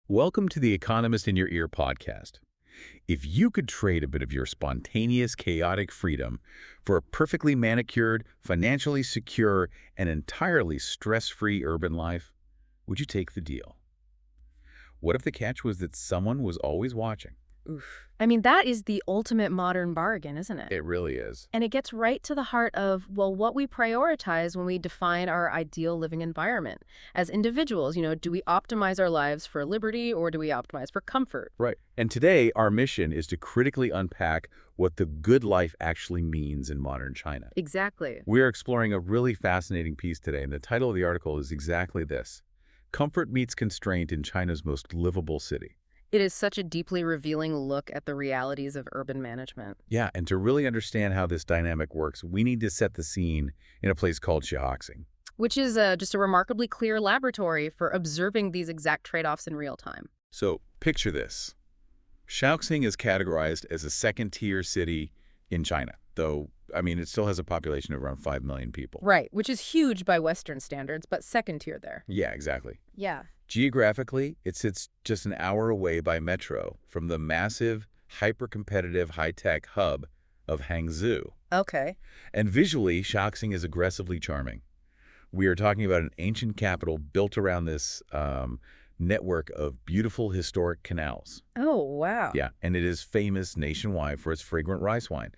Welcome to the Economist in Your Ear podcast. If you could trade a bit of your spontaneous, chaotic freedom for a perfectly manicured, financially secure, and entirely stress-free urban life, would you take the deal? What if the catch was that someone was always watching? Oof. I mean, that is the ultimate modern bargain, isn't it? It really is. And it gets right to the heart of, well, what we prioritize when we define our ideal living environment. As individuals, do we optimize our lives for liberty or do we optimize for comfort? Right. And today, our mission is to critically unpack what the good life actually means in modern China. Exactly. We're exploring a really fascinating piece today, and the title of the article is exactly this: Comfort Meets Constraint in China's Most Livable City. It is such a deeply revealing look at the realities of urban management. Yeah, and to really understand how this dynamic works, we need to set the scene in a place called Shaoxing. Which is just a remarkably clear laboratory for observing these exact trade-offs in real time. So picture this. Shaoxing is categorized as a second-tier city in China, though, it still has a population of around 5 million people. Right, which is huge by Western standards, but second tier there. Yeah, exactly. Yeah. Geographically, it sits just an hour away by metro from the massive, hyper-competitive, high-tech hub of Hangzhou. Okay. And visually, Shaoxing is aggressively charming. We are talking about an ancient capital built around this network of beautiful historic canals. Oh, wow. Yeah, and it is famous nationwide for its fragrant rice wine.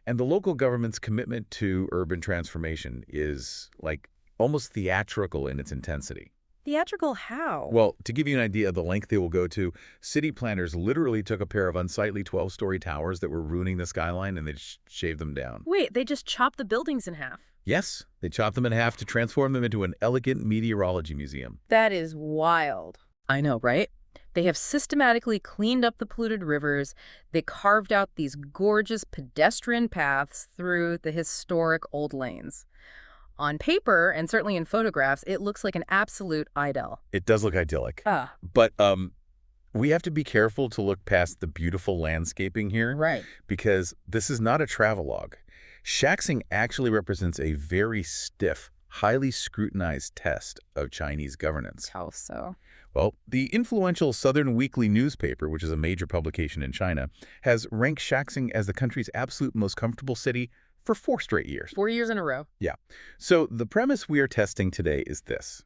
And the local government's commitment to urban transformation is, almost theatrical in its intensity. Theatrical how? Well, to give you an idea of the length they will go to, city planners literally took a pair of unsightly 12-story towers that were ruining the skyline and they shaved them down. Wait, they just chopped the buildings in half? Yes, they chopped them in half to transform them into an elegant meteorology museum. That is wild. I know, right? They have systematically cleaned up the polluted rivers. They carved out these gorgeous pedestrian paths through the historic old lanes. On paper, and certainly in photographs, it looks like an absolute idyll. It does look idyllic. Ah. But we have to be careful to look past the beautiful landscaping here. Right. Because this is not a travelogue. Shaoxing actually represents a very stiff, highly scrutinized test of Chinese governance. How so? Well, the influential Southern Weekly newspaper, which is a major publication in China, has ranked Shaoxing as the country's absolute most comfortable city for 4 straight years. 4 years in a row. Yeah. So the premise we are testing today is this.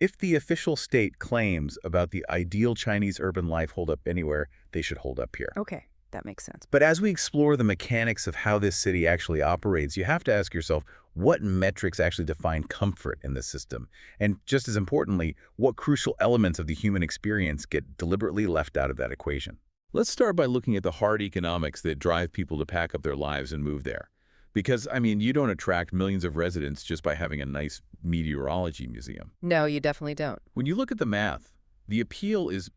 If the official state claims about the ideal Chinese urban life hold up anywhere, they should hold up here. Okay, that makes sense. But as we explore the mechanics of how this city actually operates, you have to ask yourself, what metrics actually define comfort in this system? And just as importantly, what crucial elements of the human experience get deliberately left out of that equation? Let's start by looking at the hard economics that drive people to pack up their lives and move there. Because, you don't attract millions of residents just by having a nice meteorology museum. No, you definitely don't. When you look at the math, the appeal is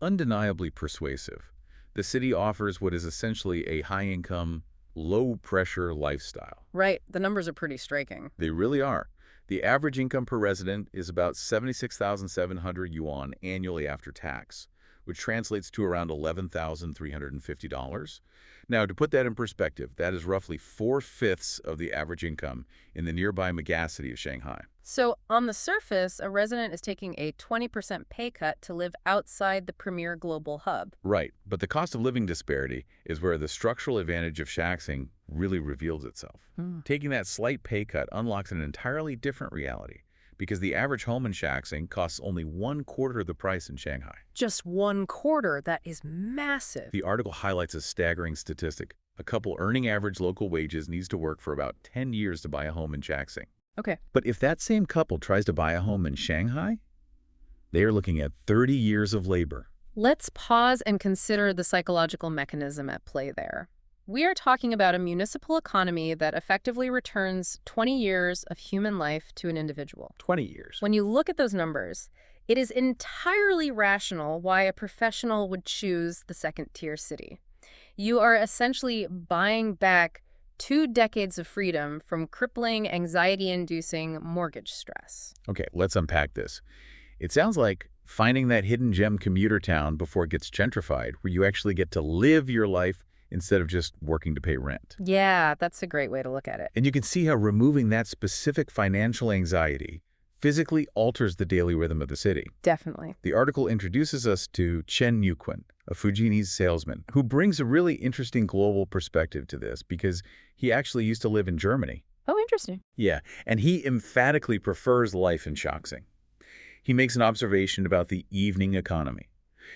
undeniably persuasive. The city offers what is essentially a high-income, low-pressure lifestyle. Right. The numbers are pretty striking. They really are. The average income per resident is about 76,700 yuan annually after tax, which translates to around $11,350. Now, to put that in perspective, that is roughly 4/5 of the average income in the nearby megacity of Shanghai. So, on the surface, a resident is taking a 20% pay cut to live outside the premier global hub. Right, but the cost of living disparity is where the structural advantage of Shaoxing really reveals itself. Taking that slight pay cut unlocks an entirely different reality, because the average home in Shaoxing costs only 1/4 of the price in Shanghai. Just 1/4? That is massive. The article highlights a staggering statistic. A couple earning average local wages needs to work for about 10 years to buy a home in Shaoxing. Okay. But if that same couple tries to buy a home in Shanghai, they are looking at 30 years of labor. Let's pause and consider the psychological mechanism at play there. We are talking about a municipal economy that effectively returns 20 years of human life to an individual. 20 years. When you look at those numbers, it is entirely rational why a professional would choose the second-tier city. You are essentially buying back 2 decades of freedom from crippling, anxiety-inducing mortgage stress. Okay, let's unpack this. It sounds like finding that hidden gem commuter town before it gets gentrified, where you actually get to live your life instead of just working to pay rent. Yeah, that's a great way to look at it. And you can see how removing that specific financial anxiety physically alters the daily rhythm of the city. Definitely. The article introduces us to Chen Yuquan, a Fujinese salesman, who brings a really interesting global perspective to this because he actually used to live in Germany. Oh, interesting. Yeah, and he emphatically prefers life in Shaanxi. He makes an observation about the evening economy.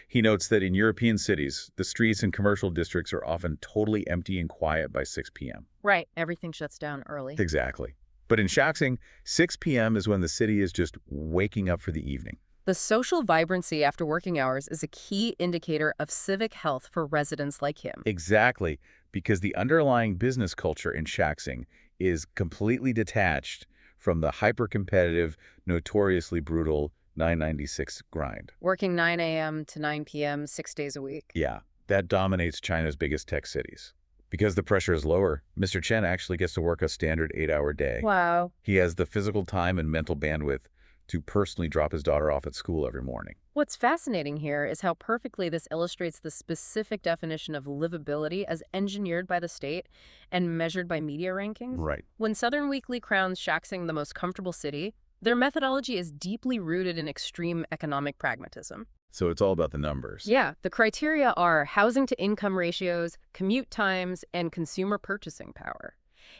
He notes that in European cities, the streets and commercial districts are often totally empty and quiet by 6 p.m. Right. Everything shuts down early. Exactly. But in Shaanxi, 6 p.m. is when the city is just waking up for the evening. The social vibrancy after working hours is a key indicator of civic health for residents like him. Exactly, because the underlying business culture in Shaanxi is completely detached from the hyper-competitive, notoriously brutal 996 grind. Working 9 a.m. to 9 p.m. 6 days a week. Yeah, that dominates China's biggest tech cities. Because the pressure is lower, Mr. Chen actually gets to work a standard 8-hour day. Wow. He has the physical time and mental bandwidth to personally drop his daughter off at school every morning. What's fascinating here is how perfectly this illustrates the specific definition of livability as engineered by the state and measured by media rankings. Right. When Southern Weekly crowns Shaanxi the most comfortable city, their methodology is deeply rooted in extreme economic pragmatism. So it's all about the numbers. Yeah, the criteria are housing-to-income ratios, commute times, and consumer purchasing power.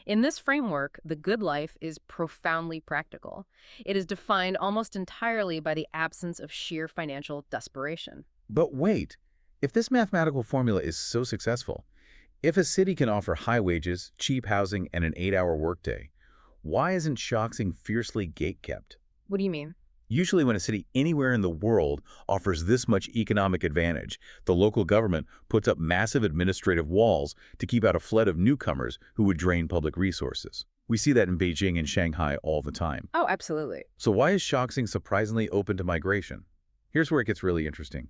In this framework, the good life is profoundly practical. It is defined almost entirely by the absence of sheer financial desperation. But wait, if this mathematical formula is so successful, if a city can offer high wages, cheap housing, and an 8-hour workday, why isn't Shaanxi fiercely gatekept? What do you mean? Usually when a city anywhere in the world offers this much economic advantage, the local government puts up massive administrative walls to keep out a flood of newcomers who would drain public resources. We see that in Beijing and Shanghai all the time. Oh, absolutely. So why is Shaanxi surprisingly open to migration? Here's where it gets really interesting.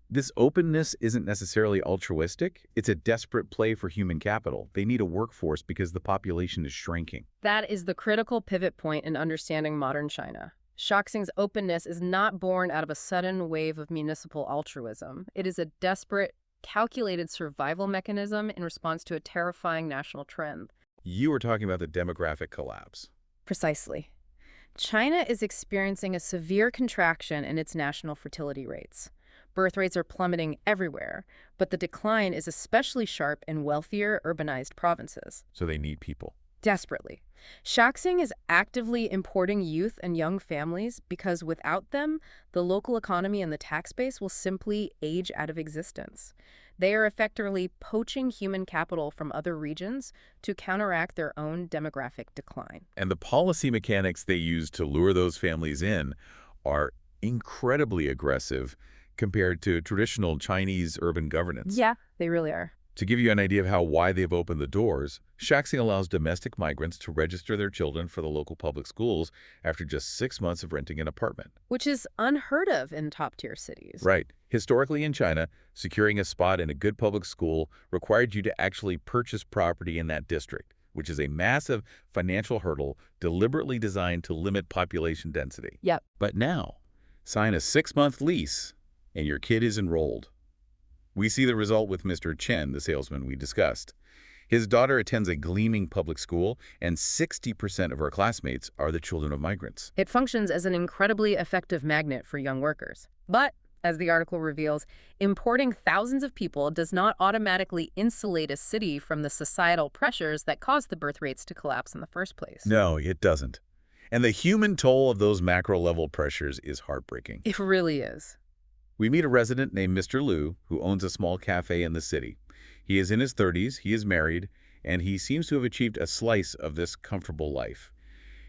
This openness isn't necessarily altruistic. It's a desperate play for human capital. They need a workforce because the population is shrinking. That is the critical pivot point in understanding modern China. Shaanxi's openness is not born out of a sudden wave of municipal altruism. It is a desperate, calculated survival mechanism in response to a terrifying national trend. You were talking about the demographic collapse. Precisely. China is experiencing a severe contraction in its national fertility rates. Birth rates are plummeting everywhere, but the decline is especially sharp in wealthier, urbanized provinces. So they need people. Desperately. Shaanxi is actively importing youth and young families because without them, the local economy and the tax base will simply age out of existence. They are effectively poaching human capital from other regions to counteract their own demographic decline. And the policy mechanics they use to lure those families in are incredibly aggressive compared to traditional Chinese urban governance. Yeah, they really are. To give you an idea of how wide they've opened the doors, Shaanxi allows domestic migrants to register their children for the local public schools after just 6 months of renting an apartment. Which is unheard of in top-tier cities. Right. Historically in China, securing a spot in a good public school required you to actually purchase property in that district, which is a massive financial hurdle deliberately designed to limit population density. Yep. But now, sign a 6-month lease and your kid is enrolled. We see the result with Mr. Chen, the salesman we discussed. His daughter attends a gleaming public school, and 60% of her classmates are the children of migrants. It functions as an incredibly effective magnet for young workers. But, as the article reveals, importing thousands of people does not automatically insulate a city from the societal pressures that caused the birth rates to collapse in the first place. No, it doesn't. And the human toll of those macro-level pressures is heartbreaking. It really is. We meet a resident named Mr. Liu, who owns a small cafe in the city. He is in his 30s, he is married, and he seems to have achieved a slice of this comfortable life.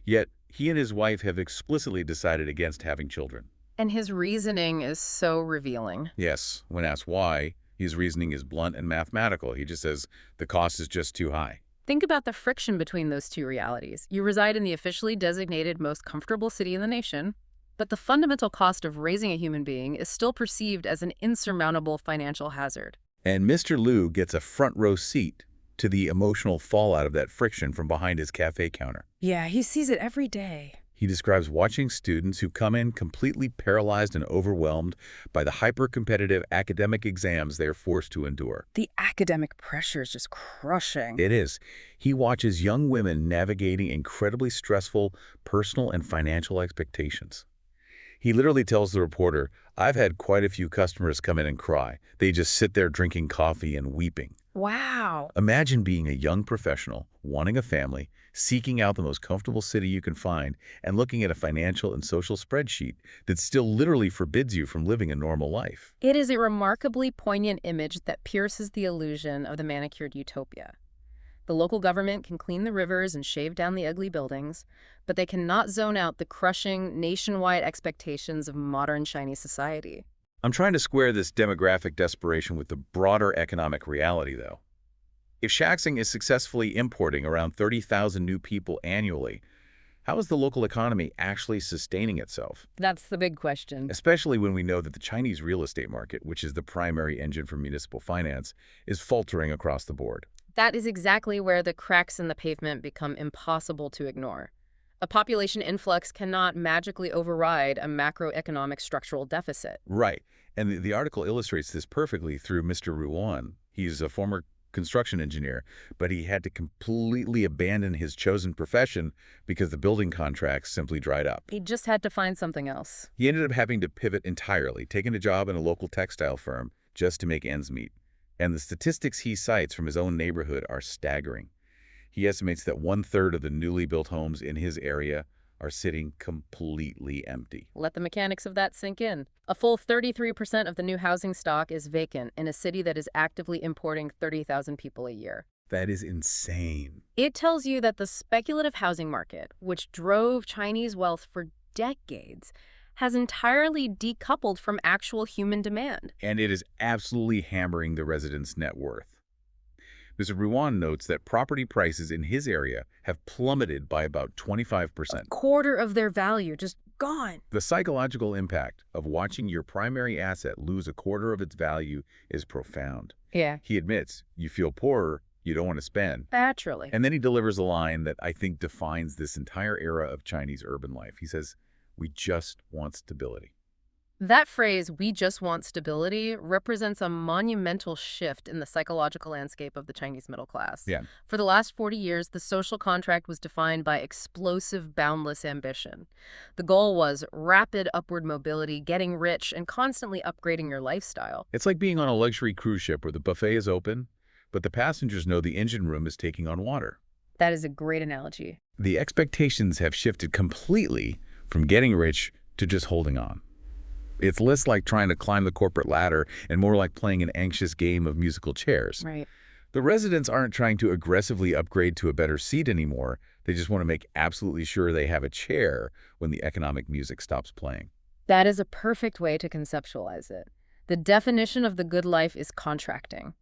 Yet, he and his wife have explicitly decided against having children. And his reasoning is so revealing. Yes, when asked why, his reasoning is blunt and mathematical. He just says the cost is just too high. Think about the friction between those two realities. You reside in the officially designated most comfortable city in the nation, but the fundamental cost of raising a human being is still perceived as an insurmountable financial hazard. And Mr. Liu gets a front-row seat to the emotional fallout of that friction from behind his cafe counter. Yeah, he sees it every day. He describes watching students who come in completely paralyzed and overwhelmed by the hyper-competitive academic exams they are forced to endure. The academic pressure is just crushing. It is. He watches young women navigating incredibly stressful personal and financial expectations. He literally tells the reporter, "I've had quite a few customers come in and cry. They just sit there drinking coffee and weeping." Wow. Imagine being a young professional, wanting a family, seeking out the most comfortable city you can find, and looking at a financial and social spreadsheet that still literally forbids you from living a normal life. It is a remarkably poignant image that pierces the illusion of the manicured utopia. The local government can clean the rivers and shave down the ugly buildings, but they cannot zone out the crushing, nationwide expectations of modern Chinese society. I'm trying to square this demographic desperation with the broader economic reality, though. If Shaxing is successfully importing around 30,000 new people annually, how is the local economy actually sustaining itself? That's the big question. Especially when we know that the Chinese real estate market, which is the primary engine for municipal finance, is faltering across the board. That is exactly where the cracks in the pavement become impossible to ignore. A population influx cannot magically override a macroeconomic structural deficit. Right. And the article illustrates this perfectly through Mr. Ruan. He's a former construction engineer, but he had to completely abandon his chosen profession because the building contracts simply dried up. He just had to find something else. He ended up having to pivot entirely, taking a job in a local textile firm just to make ends meet. And the statistics he cites from his own neighborhood are staggering. He estimates that 1/3 of the newly built homes in his area are sitting completely empty. Let the mechanics of that sink in. A full 33% of the new housing stock is vacant in a city that is actively importing 30,000 people a year. That is insane. It tells you that the speculative housing market, which drove Chinese wealth for decades, has entirely decoupled from actual human demand. And it is absolutely hammering the residents' net worth. Mr. Ruan notes that property prices in his area have plummeted by about 25%. A quarter of their value just gone. The psychological impact of watching your primary asset lose a quarter of its value is profound. Yeah. He admits, you feel poorer, you don't want to spend. Naturally. And then he delivers a line that I think defines this entire era of Chinese urban life. He says, "We just want stability." That phrase, "we just want stability," represents a monumental shift in the psychological landscape of the Chinese middle class. Yeah. For the last 40 years, the social contract was defined by explosive, boundless ambition. The goal was rapid upward mobility, getting rich, and constantly upgrading your lifestyle. It's like being on a luxury cruise ship where the buffet is open, but the passengers know the engine room is taking on water. That is a great analogy. The expectations have shifted completely from getting rich to just holding on. It's less like trying to climb the corporate ladder and more like playing an anxious game of musical chairs. Right. The residents aren't trying to aggressively upgrade to a better seat anymore. They just want to make absolutely sure they have a chair when the economic music stops playing. That is a perfect way to conceptualize it. The definition of the good life is contracting.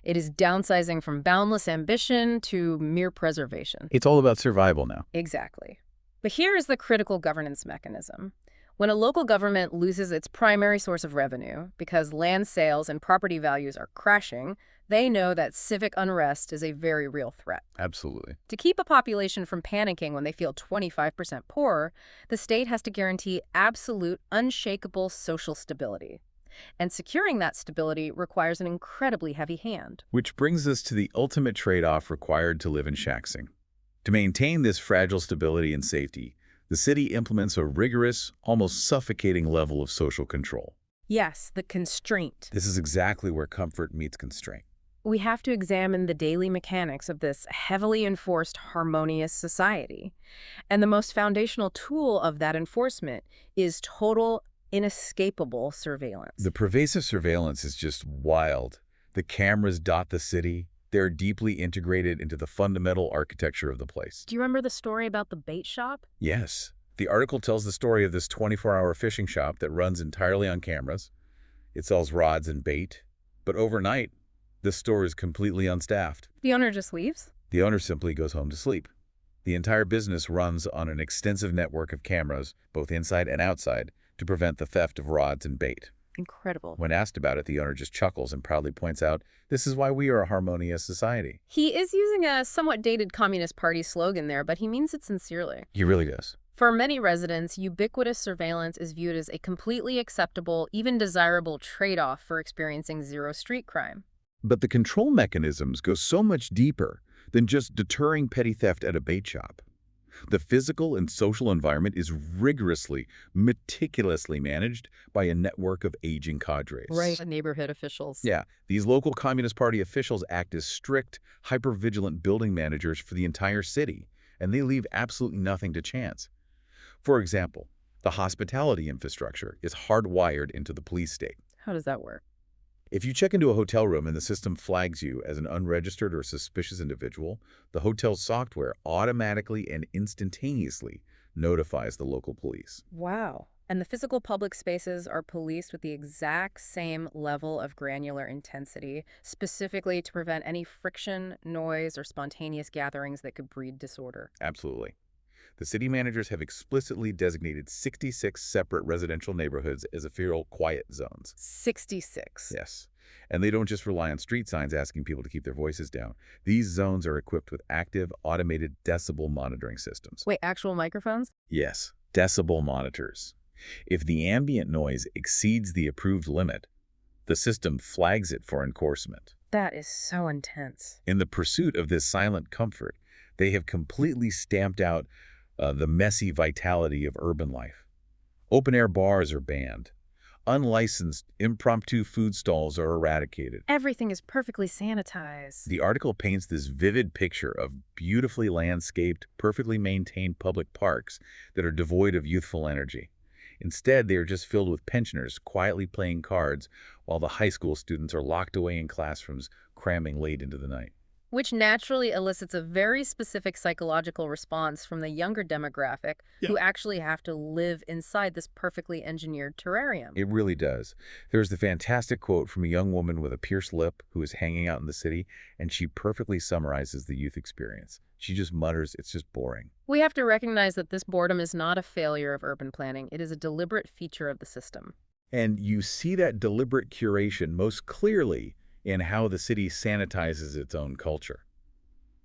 It is downsizing from boundless ambition to mere preservation. It's all about survival now. Exactly. But here is the critical governance mechanism. When a local government loses its primary source of revenue because land sales and property values are crashing, they know that civic unrest is a very real threat. Absolutely. To keep a population from panicking when they feel 25% poorer, the state has to guarantee absolute, unshakable social stability. And securing that stability requires an incredibly heavy hand. Which brings us to the ultimate trade-off required to live in Shaxing. To maintain this fragile stability and safety, the city implements a rigorous, almost suffocating level of social control. Yes, the constraint. This is exactly where comfort meets constraint. We have to examine the daily mechanics of this heavily enforced, harmonious society. And the most foundational tool of that enforcement is total, inescapable surveillance. The pervasive surveillance is just wild. The cameras dot the city. They're deeply integrated into the fundamental architecture of the place. Do you remember the story about the bait shop? Yes. The article tells the story of this 24-hour fishing shop that runs entirely on cameras. It sells rods and bait. But overnight, the store is completely unstaffed. The owner just leaves? The owner simply goes home to sleep. The entire business runs on an extensive network of cameras, both inside and outside, to prevent the theft of rods and bait. Incredible. When asked about it, the owner just chuckles and proudly points out, "This is why we are a harmonious society." He is using a somewhat dated Communist Party slogan there, but he means it sincerely. He really does. For many residents, ubiquitous surveillance is viewed as a completely acceptable, even desirable trade-off for experiencing zero street crime. But the control mechanisms go so much deeper than just deterring petty theft at a bait shop. The physical and social environment is rigorously, meticulously managed by a network of aging cadres. Right. Neighborhood officials. Yeah, these local Communist Party officials act as strict, hyper-vigilant building managers for the entire city, and they leave absolutely nothing to chance. For example, the hospitality infrastructure is hardwired into the police state. How does that work? If you check into a hotel room and the system flags you as an unregistered or suspicious individual, the hotel's software automatically and instantaneously notifies the local police. Wow. And the physical public spaces are policed with the exact same level of granular intensity, specifically to prevent any friction, noise, or spontaneous gatherings that could breed disorder. Absolutely. The city managers have explicitly designated 66 separate residential neighborhoods as ephemeral quiet zones. 66. Yes. And they don't just rely on street signs asking people to keep their voices down. These zones are equipped with active, automated decibel monitoring systems. Wait, actual microphones? Yes, decibel monitors. If the ambient noise exceeds the approved limit, the system flags it for enforcement. That is so intense. In the pursuit of this silent comfort, they have completely stamped out the messy vitality of urban life. Open-air bars are banned. Unlicensed, impromptu food stalls are eradicated. Everything is perfectly sanitized. The article paints this vivid picture of beautifully landscaped, perfectly maintained public parks that are devoid of youthful energy. Instead, they are just filled with pensioners quietly playing cards while the high school students are locked away in classrooms, cramming late into the night. Which naturally elicits a very specific psychological response from the younger demographic who actually have to live inside this perfectly engineered terrarium. It really does. There's the fantastic quote from a young woman with a pierced lip who is hanging out in the city, and she perfectly summarizes the youth experience. She just mutters, "It's just boring." We have to recognize that this boredom is not a failure of urban planning. It is a deliberate feature of the system. And you see that deliberate curation most clearly in how the city sanitizes its own culture.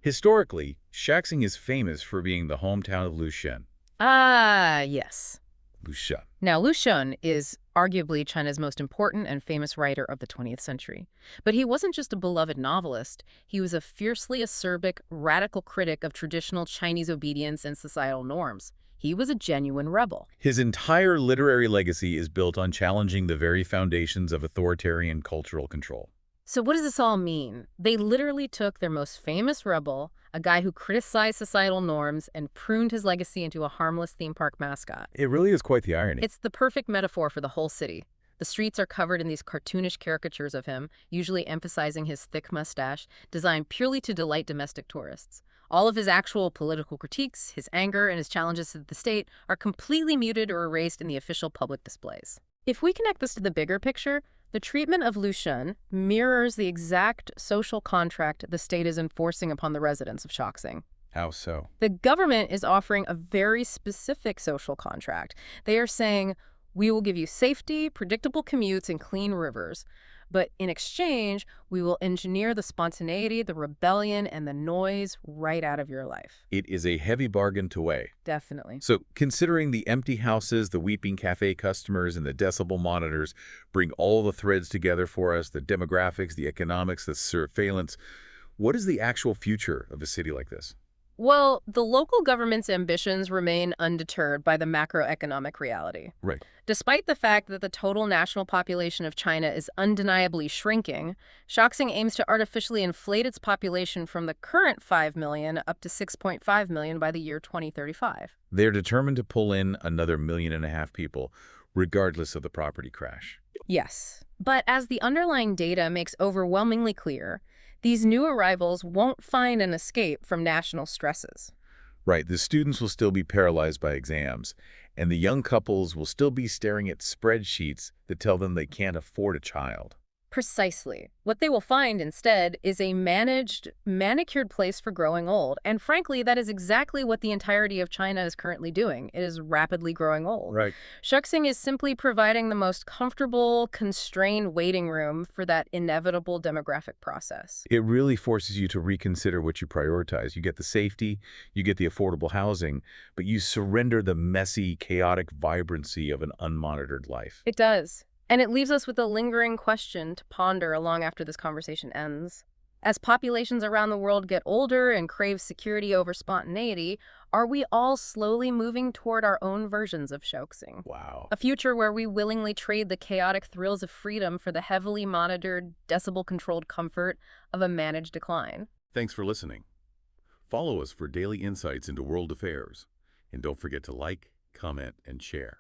Historically, Shaxing is famous for being the hometown of Lucian. Ah, yes. Lucian. Now, Lucian is arguably China's most important and famous writer of the 20th century. But he wasn't just a beloved novelist. He was a fiercely acerbic, radical critic of traditional Chinese obedience and societal norms. He was a genuine rebel. His entire literary legacy is built on challenging the very foundations of authoritarian cultural control. So what does this all mean? They literally took their most famous rebel, a guy who criticized societal norms, and pruned his legacy into a harmless theme park mascot. It really is quite the irony. It's the perfect metaphor for the whole city. The streets are covered in these cartoonish caricatures of him, usually emphasizing his thick mustache, designed purely to delight domestic tourists. All of his actual political critiques, his anger, and his challenges to the state are completely muted or erased in the official public displays. If we connect this to the bigger picture, the treatment of Lucian mirrors the exact social contract the state is enforcing upon the residents of Shaxing. How so? The government is offering a very specific social contract. They are saying, we will give you safety, predictable commutes, and clean rivers. But in exchange, we will engineer the spontaneity, the rebellion, and the noise right out of your life. It is a heavy bargain to weigh. Definitely. So, considering the empty houses, the weeping cafe customers, and the decibel monitors bring all the threads together for us, the demographics, the economics, the surveillance, what is the actual future of a city like this? Well, the local government's ambitions remain undeterred by the macroeconomic reality. Right. Despite the fact that the total national population of China is undeniably shrinking, Shaxing aims to artificially inflate its population from the current 5 million up to 6.5 million by the year 2035. They're determined to pull in another 1.5 million people, regardless of the property crash. Yes. But as the underlying data makes overwhelmingly clear, these new arrivals won't find an escape from national stresses. Right, the students will still be paralyzed by exams, and the young couples will still be staring at spreadsheets that tell them they can't afford a child. Precisely. What they will find instead is a managed, manicured place for growing old. And frankly, that is exactly what the entirety of China is currently doing. It is rapidly growing old. Right. Shuxing is simply providing the most comfortable, constrained waiting room for that inevitable demographic process. It really forces you to reconsider what you prioritize. You get the safety, you get the affordable housing, but you surrender the messy, chaotic vibrancy of an unmonitored life. It does. And it leaves us with a lingering question to ponder long after this conversation ends. As populations around the world get older and crave security over spontaneity, are we all slowly moving toward our own versions of Shuxing? Wow. A future where we willingly trade the chaotic thrills of freedom for the heavily monitored, decibel-controlled comfort of a managed decline. Thanks for listening. Follow us for daily insights into world affairs. And don't forget to like, comment, and share.